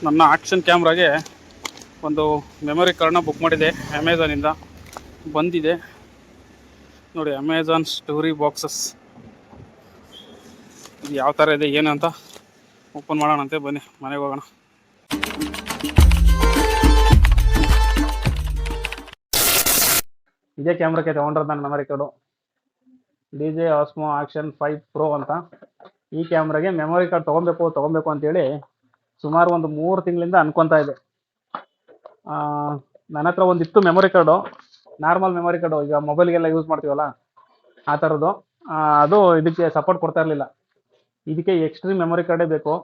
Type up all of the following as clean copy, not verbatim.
ನನ್ನ ಆಕ್ಷನ್ ಕ್ಯಾಮ್ರಾಗೆ ಒಂದು ಮೆಮೊರಿ ಕಾರ್ಡ್ನ ಬುಕ್ ಮಾಡಿದೆ ಅಮೆಝಾನಿಂದ. ಬಂದಿದೆ ನೋಡಿ, ಅಮೆಝಾನ್ ಸ್ಟೋರಿ ಬಾಕ್ಸಸ್. ಇದು ಯಾವ ಥರ ಇದೆ ಏನು ಅಂತ ಓಪನ್ ಮಾಡೋಣಂತೆ, ಬನ್ನಿ ಮನೆಗೆ ಹೋಗೋಣ. ಇದೇ ಕ್ಯಾಮ್ರಾಕ್ಕೆ ತೊಗೊಂಡ್ರೆ ನನ್ನ memory card DJ Osmo Action 5 Pro ಅಂತ. ಈ ಕ್ಯಾಮ್ರಾಗೆ ಮೆಮೊರಿ ಕಾರ್ಡ್ ತೊಗೊಬೇಕು ಅಂತೇಳಿ ಸುಮಾರು ಒಂದು 3 ತಿಂಗಳಿಂದ ಅನ್ಕೊತಾ ಇದೆ. ನನ್ನ ಹತ್ರ ಒಂದಿತ್ತು memory card, normal memory card, ಈಗ ಮೊಬೈಲ್ಗೆಲ್ಲ ಯೂಸ್ ಮಾಡ್ತೀವಲ್ಲ ಆ ಥರದ್ದು. ಅದು ಇದಕ್ಕೆ ಸಪೋರ್ಟ್ ಕೊಡ್ತಾ ಇರಲಿಲ್ಲ. ಇದಕ್ಕೆ ಎಕ್ಸ್ಟ್ರೀಮ್ ಮೆಮೊರಿ ಕಾರ್ಡೇ ಬೇಕು.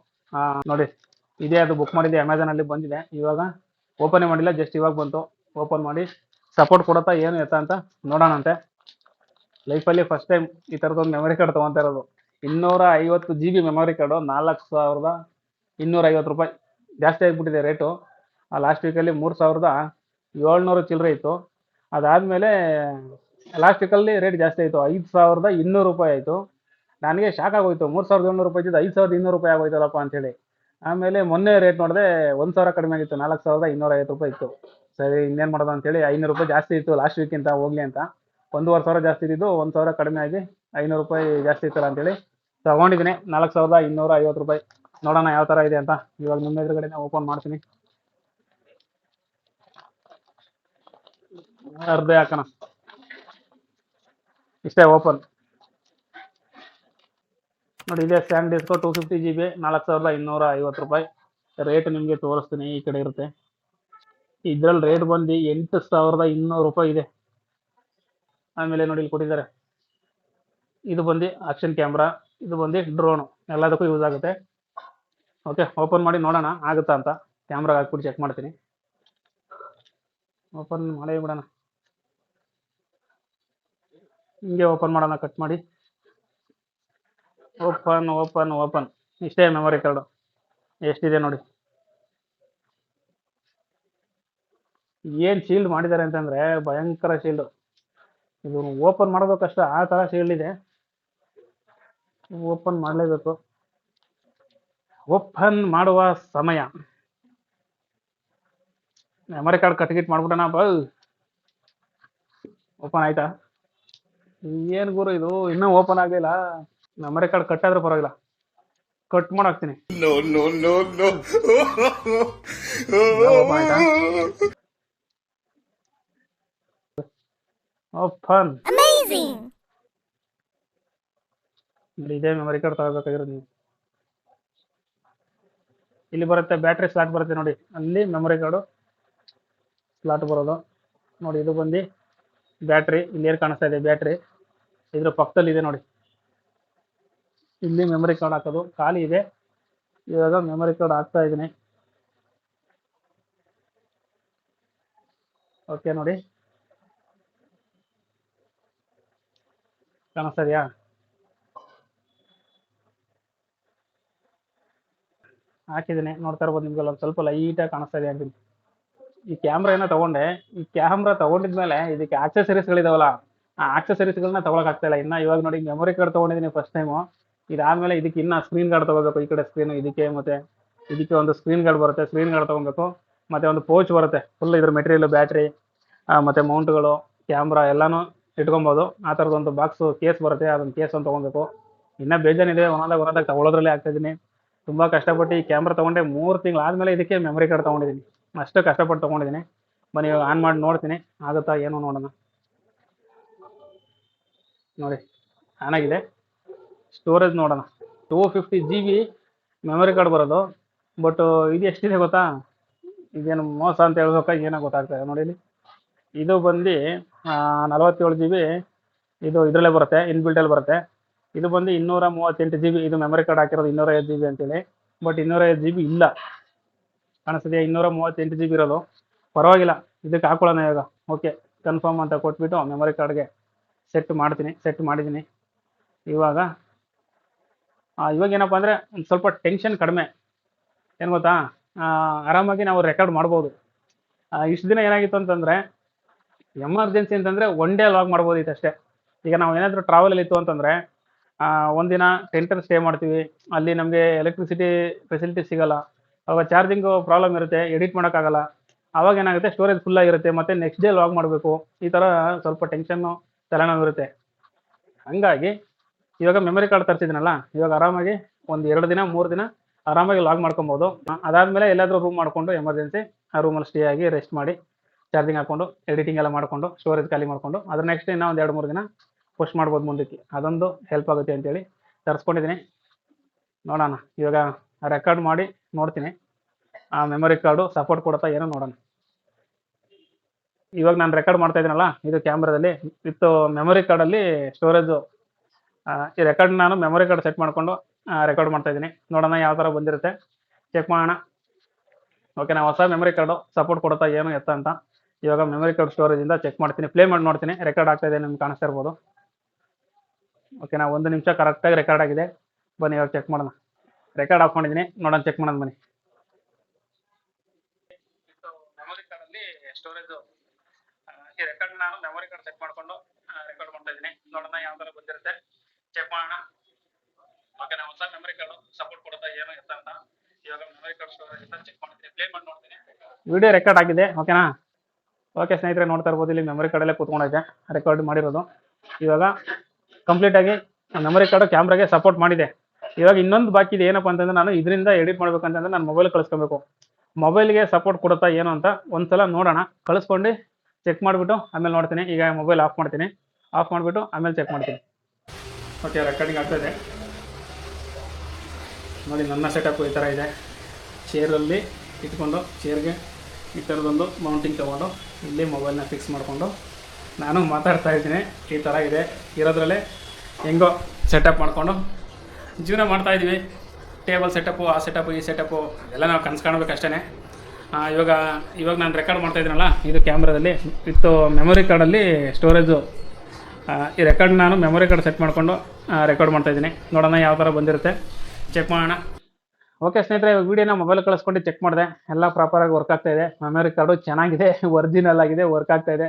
ನೋಡಿ, ಇದೇ ಅದು ಬುಕ್ ಮಾಡಿದೆ, ಅಮೆಝಾನಲ್ಲಿ ಬಂದಿದೆ. ಇವಾಗ ಓಪನ್ ಮಾಡಿಲ್ಲ, ಜಸ್ಟ್ ಇವಾಗ ಬಂತು. ಓಪನ್ ಮಾಡಿ ಸಪೋರ್ಟ್ ಕೊಡುತ್ತಾ ಏನು ಎತ್ತ ಅಂತ ನೋಡೋಣಂತೆ. ಲೈಫಲ್ಲಿ ಫಸ್ಟ್ ಟೈಮ್ ಈ ಥರದೊಂದು ಮೆಮೊರಿ ಕಾರ್ಡ್ ತೊಗೊತಾ ಇರೋದು. 250 GB ಮೆಮೊರಿ ಕಾರ್ಡು 4250 ರೂಪಾಯಿ. ಜಾಸ್ತಿ ಆಗಿಬಿಟ್ಟಿದೆ ರೇಟು. ಲಾಸ್ಟ್ ವೀಕಲ್ಲಿ 3700 ಚಿಲ್ಲರೆ ಇತ್ತು. ಅದಾದಮೇಲೆ ಲಾಸ್ಟ್ ವೀಕಲ್ಲಿ ರೇಟ್ ಜಾಸ್ತಿ ಆಯಿತು, 5200 ರೂಪಾಯಿ ಆಯಿತು. ನನಗೆ ಶಾಕ್ ಆಗೋಯ್ತು, 3700 ರೂಪಾಯಿ ಇದ್ದಿದ್ದು 5200 ರೂಪಾಯಿ ಆಗೋಯ್ತಲ್ಲಪ್ಪ ಅಂತೇಳಿ. ಆಮೇಲೆ ಮೊನ್ನೆ ರೇಟ್ ನೋಡಿದೆ 1000 ಕಡಿಮೆ ಆಗಿತ್ತು, 4250 ರೂಪಾಯಿ ಇತ್ತು. ಸರಿ, ಇನ್ನೇನು ಮಾಡೋದು ಅಂತೇಳಿ 500 ರೂಪಾಯಿ ಜಾಸ್ತಿ ಇತ್ತು ಲಾಸ್ಟ್ ವೀಕಿಂತ ಹೋಗಲಿ ಅಂತ. 1500 ಜಾಸ್ತಿ ಇದ್ದಿದ್ದು 1000 ಕಡಿಮೆ ಆಗಿ 500 ರೂಪಾಯಿ ಜಾಸ್ತಿ ಇತ್ತಲ್ಲ ಅಂತೇಳಿ ತೊಗೊಂಡಿದ್ದೀನಿ. 4250 ರೂಪಾಯಿ. ನೋಡೋಣ ಯಾವ ಥರ ಇದೆ ಅಂತ. ಇವಾಗ ನಿಮ್ಮ ಎದುರುಗಡೆನೇ ಓಪನ್ ಮಾಡ್ತೀನಿ. ಅರ್ಧ ಹಾಕೋಣ, ಇಷ್ಟೇ ಓಪನ್. ನೋಡಿ, ಇದೆ ಸ್ಯಾನ್ ಡಿಸ್ಕೋ 250 GB 4250 ರೂಪಾಯಿ. ರೇಟ್ ನಿಮಗೆ ತೋರಿಸ್ತೀನಿ, ಈ ಕಡೆ ಇರುತ್ತೆ. ಇದ್ರಲ್ಲಿ ರೇಟ್ ಬಂದು 8200 ರೂಪಾಯಿ ಇದೆ. ಆಮೇಲೆ ನೋಡಿ, ಇಲ್ಲಿ ಕೊಟ್ಟಿದ್ದಾರೆ, ಇದು ಬಂದು ಆಕ್ಷನ್ ಕ್ಯಾಮ್ರಾ, ಇದು ಬಂದು ಡ್ರೋನು, ಎಲ್ಲದಕ್ಕೂ ಯೂಸ್ ಆಗುತ್ತೆ. ಓಕೆ, ಓಪನ್ ಮಾಡಿ ನೋಡೋಣ ಆಗುತ್ತಾ ಅಂತ. ಕ್ಯಾಮ್ರಾಗೆ ಹಾಕ್ಬಿಟ್ಟು ಚೆಕ್ ಮಾಡ್ತೀನಿ. ಓಪನ್ ಮಾಡೇ ಬಿಡೋಣ, ಹಿಂಗೆ ಓಪನ್ ಮಾಡೋಣ, ಕಟ್ ಮಾಡಿ. ಓಪನ್. ಇಷ್ಟೇ ಮೆಮೊರಿ ಕಾರ್ಡು. ಎಷ್ಟಿದೆ ನೋಡಿ, ಏನು ಶೀಲ್ಡ್ ಮಾಡಿದ್ದಾರೆ ಅಂತಂದರೆ ಭಯಂಕರ ಶೀಲ್ಡು. ಇದು ಓಪನ್ ಮಾಡೋದು ಕಷ್ಟ, ಆ ಥರ ಶೀಲ್ಡ್ ಇದೆ. ಓಪನ್ ಮಾಡಲೇಬೇಕು. ಓಪನ್ ಮಾಡುವ ಸಮಯ. ಮೆಮೊರಿ ಕಾರ್ಡ್ ಕಟ್ಗಿಟ್ ಮಾಡ್ಬಿಟ್ಟಣ. ಓಪನ್ ಆಯ್ತಾ? ಏನು ಗುರು ಇದು, ಇನ್ನೂ ಓಪನ್ ಆಗಲಿಲ್ಲ. ಮೆಮೊರಿ ಕಾರ್ಡ್ ಕಟ್ ಆದ್ರೂ ಪರವಾಗಿಲ್ಲ, ಕಟ್ ಮಾಡಾಕ್ತೀನಿ. ಓಪನ್. ಇದೇ ಮೆಮೊರಿ ಕಾರ್ಡ್ ತಗೋಬೇಕಾಗಿರೋದು ನೀವು. ಇಲ್ಲಿ ಬರುತ್ತೆ ಬ್ಯಾಟ್ರಿ ಸ್ಲಾಟ್ ಬರುತ್ತೆ ನೋಡಿ, ಅಲ್ಲಿ ಮೆಮೊರಿ ಕಾರ್ಡು ಸ್ಲಾಟ್ ಬರೋದು ನೋಡಿ. ಇದು ಬಂದು ಬ್ಯಾಟ್ರಿ, ಇಲ್ಲಿ ಏನು ಕಾಣಿಸ್ತಾ ಇದೆ ಬ್ಯಾಟ್ರಿ, ಇದ್ರ ಪಕ್ಕದಲ್ಲಿ ಇದೆ ನೋಡಿ, ಇಲ್ಲಿ ಮೆಮೊರಿ ಕಾರ್ಡ್ ಹಾಕೋದು ಖಾಲಿ ಇದೆ. ಇವಾಗ ಮೆಮೊರಿ ಕಾರ್ಡ್ ಹಾಕ್ತಾ ಇದ್ದೀನಿ. ಓಕೆ, ನೋಡಿ ಕಾಣಿಸ್ತಾ ಇದೆಯಾ? ಹಾಕಿದ್ದೀನಿ, ನೋಡ್ತಾ ಇರ್ಬೋದು ನಿಮ್ಗೆಲ್ಲ ಸ್ವಲ್ಪ ಲೈಟಾಗಿ ಕಾಣಿಸ್ತಾ ಇದೆ ಅಂತೀನಿ. ಈ ಕ್ಯಾಮ್ರಾ ಏನೋ ತೊಗೊಂಡೆ, ಈ ಕ್ಯಾಮ್ರಾ ತೊಗೊಂಡಿದ್ಮೇಲೆ ಇದಕ್ಕೆ ಆಕ್ಸೆಸರೀಸ್ಗಳಿದಾವಲ್ಲ, ಆ ಆಕ್ಸೆಸರೀಸ್ಗಳನ್ನ ತೊಗೊಳಕ್ಕಾಗ್ತಾಯಿಲ್ಲ ಇನ್ನು. ಇವಾಗ ನೋಡಿ, ಮೆಮೊರಿ ಕಾರ್ಡ್ ತೊಗೊಂಡಿದ್ದೀನಿ ಫಸ್ಟ್ ಟೈಮು. ಇದಾದಮೇಲೆ ಇದಕ್ಕೆ ಇನ್ನೂ ಸ್ಕ್ರೀನ್ ಗಾರ್ಡ್ ತೊಗೋಬೇಕು. ಈ ಕಡೆ ಸ್ಕ್ರೀನು ಇದಕ್ಕೆ, ಮತ್ತು ಇದಕ್ಕೆ ಒಂದು ಸ್ಕ್ರೀನ್ ಗಾರ್ಡ್ ಬರುತ್ತೆ, ಸ್ಕ್ರೀನ್ ಗಾರ್ಡ್ ತೊಗೊಬೇಕು. ಮತ್ತು ಒಂದು ಪೌಚ್ ಬರುತ್ತೆ, ಫುಲ್ ಇದ್ರ ಮೆಟೀರಿಯಲ್, ಬ್ಯಾಟ್ರಿ ಮತ್ತು ಮೌಂಟ್ಗಳು, ಕ್ಯಾಮ್ರಾ ಎಲ್ಲನೂ ಇಟ್ಕೊಬೋದು. ಆ ಥರದೊಂದು ಬಾಕ್ಸು ಕೇಸ್ ಬರುತ್ತೆ, ಅದೊಂದು ಕೇಸ್ ಒಂದು ತೊಗೊಬೇಕು. ಇನ್ನೂ ಬೇಜಾನಿದೆ, ಒಂದೊಂದಾಗ ತೊಗೊಳೋದ್ರಲ್ಲೇ ಆಗ್ತಾಯಿದ್ದೀನಿ. ತುಂಬ ಕಷ್ಟಪಟ್ಟು ಈ ಕ್ಯಾಮ್ರಾ ತೊಗೊಂಡೆ. 3 ತಿಂಗಳಾದಮೇಲೆ ಇದಕ್ಕೆ ಮೆಮೊರಿ ಕಾರ್ಡ್ ತೊಗೊಂಡಿದ್ದೀನಿ. ಅಷ್ಟು ಕಷ್ಟಪಟ್ಟು ತೊಗೊಂಡಿದ್ದೀನಿ. ಬನ್ನಿ ಇವಾಗ ಆನ್ ಮಾಡಿ ನೋಡ್ತೀನಿ, ಆಗುತ್ತಾ ಏನು ನೋಡೋಣ. ನೋಡಿ, ಆನ್ ಆಗಿದೆ. ಸ್ಟೋರೇಜ್ ನೋಡೋಣ, 250 GB ಮೆಮೊರಿ ಕಾರ್ಡ್ ಬರೋದು. ಬಟ್ ಇದು ಎಷ್ಟಿದೆ ಗೊತ್ತಾ? ಇದೇನು ಮೋಸ ಅಂತ ಹೇಳ್ಬೇಕಾ ಏನೋ ಗೊತ್ತಾಗ್ತದೆ ನೋಡಿ. ಇಲ್ಲಿ ಇದು ಬಂದು 47 GB, ಇದು ಇದರಲ್ಲೇ ಬರುತ್ತೆ, ಇನ್ಬಿಲ್ಟಲ್ಲಿ ಬರುತ್ತೆ. ಇದು ಬಂದು 238 GB. ಇದು ಮೆಮೊರಿ ಕಾರ್ಡ್ ಹಾಕಿರೋದು 205 GB ಅಂತೇಳಿ, ಬಟ್ 205 GB ಇಲ್ಲ, ಕಾಣಿಸ್ತಿದೆಯಾ? 238 GB ಇರೋದು. ಪರವಾಗಿಲ್ಲ, ಇದಕ್ಕೆ ಹಾಕೊಳ್ಳೋಣ ಇವಾಗ. ಓಕೆ, ಕನ್ಫರ್ಮ್ ಅಂತ ಕೊಟ್ಬಿಟ್ಟು ಮೆಮೊರಿ ಕಾರ್ಡ್ಗೆ ಸೆಟ್ ಮಾಡಿದ್ದೀನಿ. ಇವಾಗ ಏನಪ್ಪ ಅಂದರೆ ಒಂದು ಸ್ವಲ್ಪ ಟೆನ್ಷನ್ ಕಡಿಮೆ. ಏನು ಗೊತ್ತಾ, ಆರಾಮಾಗಿ ನಾವು ರೆಕಾರ್ಡ್ ಮಾಡ್ಬೋದು. ಇಷ್ಟು ದಿನ ಏನಾಗಿತ್ತು ಅಂತಂದರೆ, ಎಮರ್ಜೆನ್ಸಿ ಅಂತಂದರೆ ಒನ್ ಡೇ ಲಾಗ್ ಮಾಡ್ಬೋದಿತ್ತು ಅಷ್ಟೇ. ಈಗ ನಾವು ಏನಾದರೂ ಟ್ರಾವೆಲಲ್ಲಿ ಇತ್ತು ಅಂತಂದರೆ, ಒಂದಿನ ಟೆಂಟಲ್ಲಿ ಸ್ಟೇ ಮಾಡ್ತೀವಿ, ಅಲ್ಲಿ ನಮಗೆ ಎಲೆಕ್ಟ್ರಿಸಿಟಿ ಫೆಸಿಲಿಟಿ ಸಿಗೋಲ್ಲ. ಅವಾಗ ಚಾರ್ಜಿಂಗು ಪ್ರಾಬ್ಲಮ್ ಇರುತ್ತೆ, ಎಡಿಟ್ ಮಾಡೋಕ್ಕಾಗಲ್ಲ. ಅವಾಗ ಏನಾಗುತ್ತೆ, ಸ್ಟೋರೇಜ್ ಫುಲ್ ಆಗಿರುತ್ತೆ, ಮತ್ತೆ ನೆಕ್ಸ್ಟ್ ಡೇ ಲಾಗ್ ಮಾಡಬೇಕು. ಈ ಥರ ಸ್ವಲ್ಪ ಟೆನ್ಷನ್ನು, ತಲೆನೋವು ಇರುತ್ತೆ. ಹಂಗಾಗಿ ಇವಾಗ ಮೆಮರಿ ಕಾರ್ಡ್ ತರಿಸಿದ್ನಲ್ಲ, ಇವಾಗ ಆರಾಮಾಗಿ ಒಂದು 2 ದಿನ 3 ದಿನ ಆರಾಮಾಗಿ ಲಾಗ್ ಮಾಡ್ಕೊಬೋದು. ಅದಾದಮೇಲೆ ಎಲ್ಲಾದರೂ ರೂಮ್ ಮಾಡಿಕೊಂಡು ಎಮರ್ಜೆನ್ಸಿ ಆ ರೂಮಲ್ಲಿ ಸ್ಟೇ ಆಗಿ ರೆಸ್ಟ್ ಮಾಡಿ ಚಾರ್ಜಿಂಗ್ ಹಾಕ್ಕೊಂಡು ಎಡಿಟಿಂಗ್ ಎಲ್ಲ ಮಾಡಿಕೊಂಡು ಸ್ಟೋರೇಜ್ ಖಾಲಿ ಮಾಡಿಕೊಂಡು ಅದ್ರ ನೆಕ್ಸ್ಟ್ ಇನ್ನೂ ಒಂದು 2-3 ದಿನ ಪುಷ್ ಮಾಡ್ಬೋದು ಮುಂದಕ್ಕೆ. ಅದೊಂದು ಹೆಲ್ಪ್ ಆಗುತ್ತೆ ಅಂತೇಳಿ ತರಿಸ್ಕೊಂಡಿದ್ದೀನಿ. ನೋಡೋಣ, ಇವಾಗ ರೆಕಾರ್ಡ್ ಮಾಡಿ ನೋಡ್ತೀನಿ, ಆ ಮೆಮೊರಿ ಕಾರ್ಡು ಸಪೋರ್ಟ್ ಕೊಡುತ್ತಾ ಏನೋ ನೋಡೋಣ. ಇವಾಗ ನಾನು ರೆಕಾರ್ಡ್ ಮಾಡ್ತಾ ಇದ್ದೀನಲ್ಲ, ಇದು ಕ್ಯಾಮ್ರಾದಲ್ಲಿ ವಿತ್ ಮೆಮೊರಿ ಕಾರ್ಡಲ್ಲಿ ಸ್ಟೋರೇಜು. ಈ ರೆಕಾರ್ಡ್ ನಾನು ಮೆಮೊರಿ ಕಾರ್ಡ್ ಸೆಟ್ ಮಾಡಿಕೊಂಡು ರೆಕಾರ್ಡ್ ಮಾಡ್ತಾ ಇದ್ದೀನಿ. ನೋಡೋಣ ಯಾವ ಥರ ಬಂದಿರುತ್ತೆ, ಚೆಕ್ ಮಾಡೋಣ. ಓಕೆ, ನಾವು ಹೊಸ ಮೆಮೊರಿ ಕಾರ್ಡು ಸಪೋರ್ಟ್ ಕೊಡುತ್ತಾ ಏನು ಎತ್ತ ಅಂತ ಇವಾಗ ಮೆಮೊರಿ ಕಾರ್ಡ್ ಸ್ಟೋರೇಜಿಂದ ಚೆಕ್ ಮಾಡ್ತೀನಿ, ಪ್ಲೇ ಮಾಡಿ ನೋಡ್ತೀನಿ. ರೆಕಾರ್ಡ್ ಆಗ್ತಾ ಇದೆ, ನಿಮ್ಗೆ ಕಾಣಿಸ್ತಾ ಇರ್ಬೋದು. ಓಕೆ, ನಾವು 1 ನಿಮಿಷ ಕರೆಕ್ಟಾಗಿ ರೆಕಾರ್ಡ್ ಆಗಿದೆ. ಬನ್ನಿ ಇವಾಗ ಚೆಕ್ ಮಾಡೋಣ. ರೆಕಾರ್ಡ್ ಆಫ್ ಮಾಡಿದ್ದೀನಿ, ನೋಡೋಣ, ಚೆಕ್ ಮಾಡೋಣ ಬನ್ನಿ. ಮೆಮೊರಿ ಕಾರ್ಡಲ್ಲಿ ಸ್ಟೋರೇಜು, ಈ ರೆಕಾರ್ಡ್ ನಾನು ಮೆಮೊರಿ ಕಾರ್ಡ್ ಸೆಟ್ ಮಾಡಿಕೊಂಡು ರೆಕಾರ್ಡ್ ಮಾಡ್ತಾ ಇದ್ದೀನಿ. ನೋಡೋಣ ಯಾವ ಥರ ಬಂದಿರುತ್ತೆ, ಚೆಕ್ ಮಾಡೋಣ. ಓಕೆ, ನಾವು ಹೊಸ ಮೆಮೊರಿ ಕಾರ್ಡು ಸಪೋರ್ಟ್ ಕೊಡುತ್ತಾ ಏನು ಎತ್ತ ಅಂತ ಇವಾಗ ಮೆಮೊರಿ ಕಾರ್ಡ್ ಸ್ಟೋರೇಜಿಂದ ಚೆಕ್ ಮಾಡ್ತೀನಿ, ಪ್ಲೇ ಮಾಡಿ ನೋಡ್ತೀನಿ. ವಿಡಿಯೋ ರೆಕಾರ್ಡ್ ಆಗಿದೆ, ಓಕೆನಾ? ಓಕೆ ಸ್ನೇಹಿತರೆ, ನೋಡ್ತಾ ಇರ್ಬೋದು, ಇಲ್ಲಿ ಮೆಮೊರಿ ಕಾರ್ಡಲ್ಲೇ ಕೂತ್ಕೊಂಡೈತೆ ರೆಕಾರ್ಡ್ ಮಾಡಿರೋದು. ಇವಾಗ ಕಂಪ್ಲೀಟಾಗಿ ಮೆಮೊರಿ ಕಾರ್ಡು ಕ್ಯಾಮ್ರಾಗೆ ಸಪೋರ್ಟ್ ಮಾಡಿದೆ. ಇವಾಗ ಇನ್ನೊಂದು ಬಾಕಿ ಇದೆ, ಏನಪ್ಪ ಅಂತಂದ್ರೆ ನಾನು ಇದರಿಂದ ಎಡಿಟ್ ಮಾಡ್ಬೇಕಂತಂದ್ರೆ ನಾನು ಮೊಬೈಲ್ ಕಳಿಸ್ಕೊಬೇಕು. ಮೊಬೈಲ್ಗೆ ಸಪೋರ್ಟ್ ಕೊಡುತ್ತಾ ಏನು ಅಂತ ಒಂದ್ಸಲ ನೋಡೋಣ, ಕಳಿಸ್ಕೊಂಡು ಚೆಕ್ ಮಾಡಿಬಿಟ್ಟು ಆಮೇಲೆ ನೋಡ್ತೀನಿ. ಈಗ ಮೊಬೈಲ್ ಆಫ್ ಮಾಡ್ತೀನಿ, ಆಫ್ ಮಾಡಿಬಿಟ್ಟು ಆಮೇಲೆ ಚೆಕ್ ಮಾಡ್ತೀನಿ. ಓಕೆ, ರೆಕಾರ್ಡಿಂಗ್ ಆಗ್ತಾಯಿದೆ ನೋಡಿ. ನನ್ನ ಸೆಟಪ್ ಈ ಥರ ಇದೆ. ಚೇರಲ್ಲಿ ಇಟ್ಕೊಂಡು ಚೇರ್ಗೆ ಈ ಥರದೊಂದು ಮೌಂಟಿಂಗ್ ತೊಗೊಂಡು ಇಲ್ಲಿ ಮೊಬೈಲ್ನ ಫಿಕ್ಸ್ ಮಾಡಿಕೊಂಡು ನಾನು ಮಾತಾಡ್ತಾ ಇದ್ದೀನಿ. ಈ ಥರ ಇದೆ, ಇರೋದ್ರಲ್ಲೇ ಹೆಂಗೋ ಸೆಟಪ್ ಮಾಡಿಕೊಂಡು ಜೀವನ ಮಾಡ್ತಾಯಿದ್ವಿ. ಟೇಬಲ್ ಸೆಟಪ್ಪು, ಆ ಸೆಟಪ್ಪು, ಈ ಸೆಟಪ್ಪು ಎಲ್ಲ ನಾವು ಕನಸು ಕಾಣಬೇಕಷ್ಟೇ. ಇವಾಗ ನಾನು ರೆಕಾರ್ಡ್ ಮಾಡ್ತಾಯಿದ್ದೀನಲ್ಲ, ಇದು ಕ್ಯಾಮ್ರಾದಲ್ಲಿ ವಿತ್ ಮೆಮೊರಿ ಕಾರ್ಡಲ್ಲಿ ಸ್ಟೋರೇಜು. ಈ ರೆಕಾರ್ಡ್ ನಾನು ಮೆಮೊರಿ ಕಾರ್ಡ್ ಸೆಟ್ ಮಾಡಿಕೊಂಡು ರೆಕಾರ್ಡ್ ಮಾಡ್ತಾಯಿದ್ದೀನಿ. ನೋಡೋಣ ಯಾವ ಥರ ಬಂದಿರುತ್ತೆ, ಚೆಕ್ ಮಾಡೋಣ. ಓಕೆ ಸ್ನೇಹಿತರೆ, ವೀಡಿಯೋನ ಮೊಬೈಲ್ ಕಳಿಸ್ಕೊಂಡು ಚೆಕ್ ಮಾಡಿದೆ, ಎಲ್ಲ ಪ್ರಾಪರಾಗಿ ವರ್ಕ್ ಆಗ್ತಾಯಿದೆ. ಮೆಮೊರಿ ಕಾರ್ಡು ಚೆನ್ನಾಗಿದೆ, ಒರಿಜಿನಲ್ ಆಗಿದೆ, ವರ್ಕ್ ಆಗ್ತಾಯಿದೆ.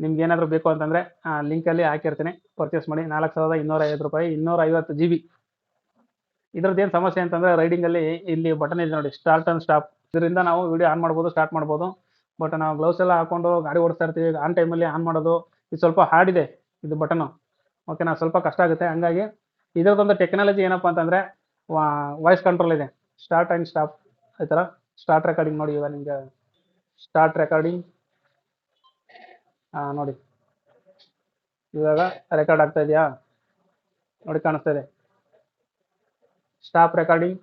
ನಿಮ್ಗೆ ಏನಾದರೂ ಬೇಕು ಅಂತಂದರೆ ಲಿಂಕಲ್ಲಿ ಹಾಕಿರ್ತೀನಿ, ಪರ್ಚೇಸ್ ಮಾಡಿ. 4250 ರೂಪಾಯಿ, 250 GB. ಇದ್ರದ್ದು ಏನು ಸಮಸ್ಯೆ ಅಂತಂದರೆ, ರೈಡಿಂಗಲ್ಲಿ ಇಲ್ಲಿ ಬಟನ್ ಇದೆ ನೋಡಿ, ಸ್ಟಾರ್ಟ್ ಆ್ಯಂಡ್ ಸ್ಟಾಪ್. ಇದರಿಂದ ನಾವು ವೀಡಿಯೋ ಆನ್ ಮಾಡ್ಬೋದು, ಸ್ಟಾರ್ಟ್ ಮಾಡ್ಬೋದು. ಬಟ್ ನಾವು ಗ್ಲೌಸ್ ಎಲ್ಲ ಹಾಕೊಂಡು ಗಾಡಿ ಓಡಿಸ್ತಾ ಇರ್ತೀವಿ, ಆನ್ ಟೈಮಲ್ಲಿ ಆನ್ ಮಾಡೋದು ಇದು ಸ್ವಲ್ಪ ಹಾರ್ಡ್ ಇದೆ, ಇದು ಬಟನು. ಓಕೆನಾ, ಸ್ವಲ್ಪ ಕಷ್ಟ ಆಗುತ್ತೆ. ಹಂಗಾಗಿ ಇದರದೊಂದು ಟೆಕ್ನಾಲಜಿ ಏನಪ್ಪ ಅಂತಂದರೆ ವಾಯ್ಸ್ ಕಂಟ್ರೋಲ್ ಇದೆ, ಸ್ಟಾರ್ಟ್ ಆ್ಯಂಡ್ ಸ್ಟಾಪ್. ಈ ಥರ ಸ್ಟಾರ್ಟ್ ರೆಕಾರ್ಡಿಂಗ್ ನೋಡಿ, ಇವಾಗ ನಿಮಗೆ ಸ್ಟಾರ್ಟ್ ರೆಕಾರ್ಡಿಂಗ್ ನೋಡಿ, ಇವಾಗ ರೆಕಾರ್ಡ್ ಆಗ್ತಾ ಇದೆಯಾ ನೋಡಿ, ಕಾಣಿಸ್ತಾ ಇದೆ. ಸ್ಟಾಪ್ ರೆಕಾರ್ಡಿಂಗ್,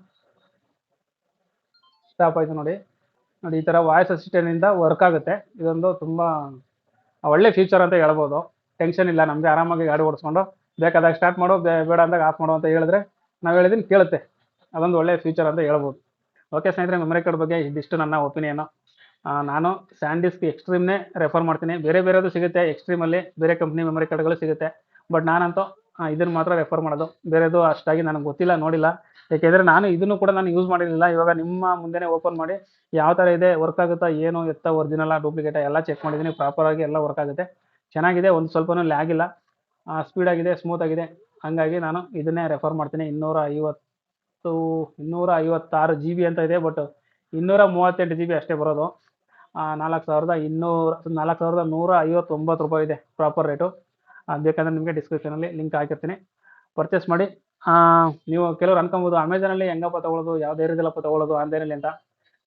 ಸ್ಟಾಪ್ ಆಯಿತು ನೋಡಿ. ಈ ಥರ ವಾಯ್ಸ್ ಅಸಿಸ್ಟೆಂಟಿಂದ ವರ್ಕ್ ಆಗುತ್ತೆ. ಇದೊಂದು ತುಂಬ ಒಳ್ಳೆ ಫ್ಯೂಚರ್ ಅಂತ ಹೇಳ್ಬೋದು. ಟೆನ್ಷನ್ ಇಲ್ಲ ನಮಗೆ, ಆರಾಮಾಗಿ ಗಾಡಿ ಓಡಿಸ್ಕೊಂಡು ಬೇಕಾದಾಗ ಸ್ಟಾರ್ಟ್ ಮಾಡೋ, ಬೇಡ ಅಂದಾಗ ಆಫ್ ಮಾಡೋ ಅಂತ ಹೇಳಿದ್ರೆ ನಾವು ಹೇಳಿದ್ದೀನಿ ಕೇಳುತ್ತೆ. ಅದೊಂದು ಒಳ್ಳೆ ಫ್ಯೂಚರ್ ಅಂತ ಹೇಳ್ಬೋದು. ಓಕೆ ಸ್ನೇಹಿತರೆ, ಮೆಮೊರಿ ಕಾರ್ಡ್ ಬಗ್ಗೆ ಇದಿಷ್ಟು ನನ್ನ ಒಪಿನಿಯನು. ನಾನು ಸ್ಯಾಂಡಿಸ್ಕ್ ಎಕ್ಸ್ಟ್ರೀಮ್ನೇ ರೆಫರ್ ಮಾಡ್ತೀನಿ. ಬೇರೆದು ಸಿಗುತ್ತೆ ಎಕ್ಸ್ಟ್ರೀಮಲ್ಲಿ, ಬೇರೆ ಕಂಪ್ನಿ ಮೆಮೊರಿ ಕಾರ್ಡ್ಗಳು ಸಿಗುತ್ತೆ. ಬಟ್ ನಾನಂತೂ ಇದನ್ನು ಮಾತ್ರ ರೆಫರ್ ಮಾಡೋದು. ಬೇರೆದು ಅಷ್ಟಾಗಿ ನನಗೆ ಗೊತ್ತಿಲ್ಲ, ನೋಡಿಲ್ಲ. ಏಕೆಂದರೆ ನಾನು ಇದನ್ನು ಕೂಡ ನಾನು ಯೂಸ್ ಮಾಡಿರಲಿಲ್ಲ. ಇವಾಗ ನಿಮ್ಮ ಮುಂದೆನೇ ಓಪನ್ ಮಾಡಿ ಯಾವ ಥರ ಇದೆ, ವರ್ಕ್ ಆಗುತ್ತಾ ಏನು ಎತ್ತ, ಒರಿಜಿನಲ್ಲ ಡೂಪ್ಲಿಕೇಟ ಎಲ್ಲ ಚೆಕ್ ಮಾಡಿದ್ದೀನಿ. ಪ್ರಾಪರಾಗಿ ಎಲ್ಲ ವರ್ಕ್ ಆಗುತ್ತೆ, ಚೆನ್ನಾಗಿದೆ, ಒಂದು ಸ್ವಲ್ಪನೂ ಲ್ಯಾಗ್ ಇಲ್ಲ, ಸ್ಪೀಡಾಗಿದೆ, ಸ್ಮೂತಾಗಿದೆ. ಹಾಗಾಗಿ ನಾನು ಇದನ್ನೇ ರೆಫರ್ ಮಾಡ್ತೀನಿ. 256 GB ಅಂತ ಇದೆ, ಬಟ್ 238 GB ಅಷ್ಟೇ ಬರೋದು. 4159 ರೂಪಾಯಿ ಇದೆ ಪ್ರಾಪರ್ ರೇಟು. ಬೇಕಂದರೆ ನಿಮಗೆ ಡಿಸ್ಕ್ರಿಪ್ಷನಲ್ಲಿ ಲಿಂಕ್ ಹಾಕಿರ್ತೀನಿ, ಪರ್ಚೇಸ್ ಮಾಡಿ. ನೀವು ಕೆಲವರು ಅನ್ಕೊಬೋದು ಅಮೆಝಾನಲ್ಲಿ ಹೆಂಗಪ್ಪ ತೊಗೊಳ್ಳೋದು, ಯಾವುದೇ ರೀತಿಯಲ್ಲಪ್ಪ ತೊಗೊಳ್ಳೋದು ಆನ್ಲೈನಲ್ಲಿ ಅಂತ.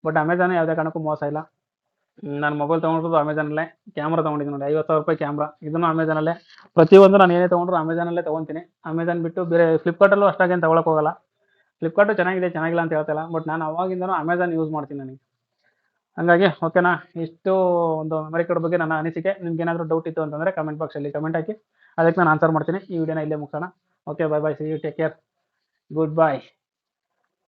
ಬಟ್ ಅಮೆಝಾನ್ ಯಾವುದೇ ಕಾರಣಕ್ಕೂ ಮೋಸ ಇಲ್ಲ. ನಾನು ಮೊಬೈಲ್ ತೊಗೊಂಡಿರೋದು ಅಮೆಝಾನಲ್ಲೇ, ಕ್ಯಾಮ್ರಾ ತೊಗೊಂಡಿದ್ದೀನಿ ನೋಡಿ, 50,000 ರೂಪಾಯಿ ಕ್ಯಾಮ್ರಾ, ಇದನ್ನು ಅಮೆಝಾನಲ್ಲೇ. ಪ್ರತಿಯೊಂದು ನಾನು ಏನೇ ತೊಗೊಂಡ್ರು ಅಮೆಝಾನಲ್ಲೇ ತೊಗೊತೀನಿ. ಅಮೆಝಾನ್ ಬಿಟ್ಟು ಬೇರೆ ಫ್ಲಿಪ್ಕಾರ್ಟಲ್ಲೂ ಅಷ್ಟಾಗೇನು ತೊಗೊಳಕ್ಕೆ ಹೋಗಲ್ಲ. ಫ್ಲಿಪ್ಕಾರ್ಟು ಚೆನ್ನಾಗಿದೆ, ಚೆನ್ನಾಗಿಲ್ಲ ಅಂತ ಹೇಳ್ತಾಯಿಲ್ಲ, ಬಟ್ ನಾನು ಅವಾಗಿಂದನೂ ಅಮೆಝಾನ್ ಯೂಸ್ ಮಾಡ್ತೀನಿ ನನಗೆ. ಹಾಗಾಗಿ ಓಕೆನಾ, ಇಷ್ಟು ಒಂದು ಮೆಮೊರಿ ಕಾರ್ಡ್ ಬಗ್ಗೆ ನನ್ನ ಅನಿಸಿಕೆ. ನಿಮ್ಗೆ ಏನಾದರೂ ಡೌಟ್ ಇತ್ತು ಅಂತಂದರೆ ಕಮೆಂಟ್ ಬಾಕ್ಸಲ್ಲಿ ಕಮೆಂಟ್ ಹಾಕಿ, ಅದಕ್ಕೆ ನಾನು ಆನ್ಸರ್ ಮಾಡ್ತೀನಿ. ಈ ವಿಡಿಯೋನ ಇಲ್ಲೇ ಮುಗಿಸೋಣ. Okay, bye bye, see you, take care, good bye.